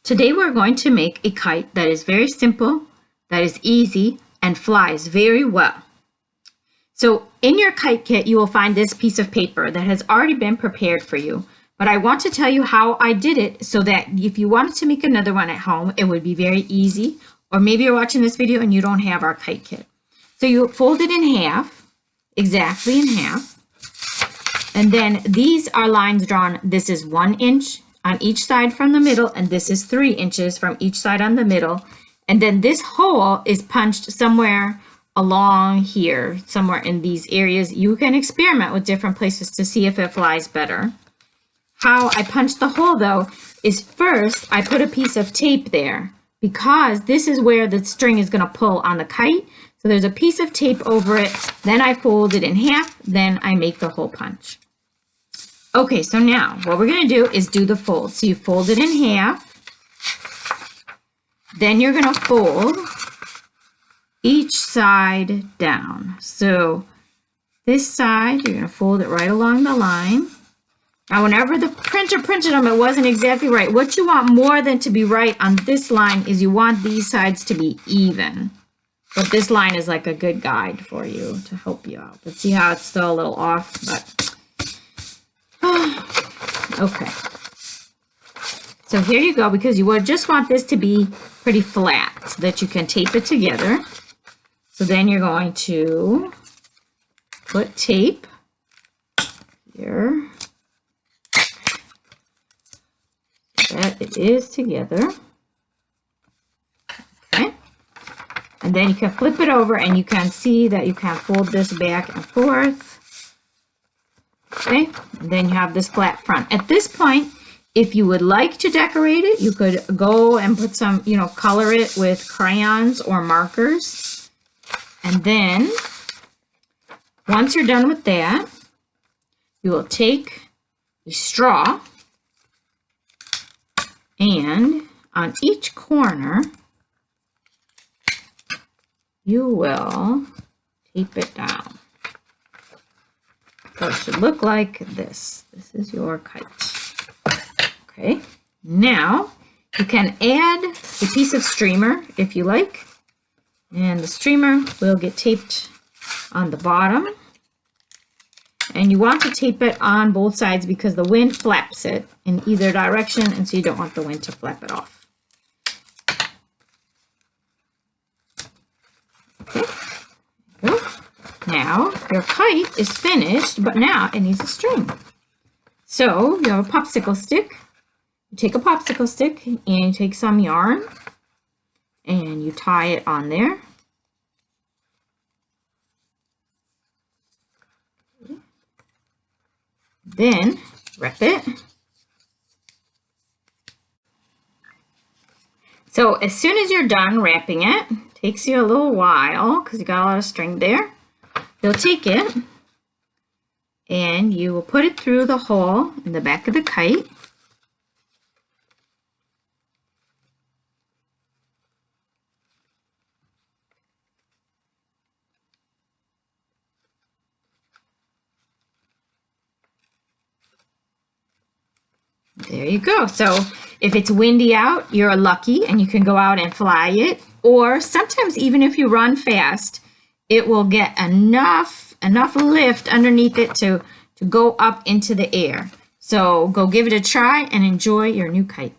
Today we're going to make a kite that is very simple, that is easy, and flies very well. So in your kite kit, you will find this piece of paper that has already been prepared for you. But I want to tell you how I did it so that if you wanted to make another one at home, it would be very easy. Or maybe you're watching this video and you don't have our kite kit. So you fold it in half, exactly in half. And then these are lines drawn. This is 1 inch on each side from the middle, and this is 3 inches from each side on the middle. And then this hole is punched somewhere along here, somewhere in these areas. You can experiment with different places to see if it flies better. How I punch the hole though is first I put a piece of tape there because this is where the string is going to pull on the kite. So there's a piece of tape over it. Then I fold it in half. Then I make the hole punch. Okay, so now what we're going to do is do the fold. So you fold it in half. Then you're going to fold each side down. So this side, you're going to fold it right along the line. Now, whenever the printer printed them, it wasn't exactly right. What you want more than to be right on this line is you want these sides to be even. But this line is like a good guide for you to help you out. But see how it's still a little off, but okay. So here you go, because you would just want this to be pretty flat so that you can tape it together. So then you're going to put tape here so that it is together. Okay. And then you can flip it over and you can see that you can fold this back and forth. Okay, and then you have this flat front. At this point, if you would like to decorate it, you could go and put some, color it with crayons or markers. And then, once you're done with that, you will take a straw and on each corner, you will tape it down. So it should look like this. This is your kite. Okay, now you can add a piece of streamer if you like. And the streamer will get taped on the bottom. And you want to tape it on both sides because the wind flaps it in either direction, and so you don't want the wind to flap it off. Okay, there you go. Now, your kite is finished, but now it needs a string. So, you have a popsicle stick. You take a popsicle stick and you take some yarn and you tie it on there. Then, wrap it. So, as soon as you're done wrapping it, takes you a little while because you got a lot of string there. You'll take it and you will put it through the hole in the back of the kite. There you go. So if it's windy out, you're lucky and you can go out and fly it. Or sometimes even if you run fast, it will get enough lift underneath it to go up into the air. So go give it a try and enjoy your new kite.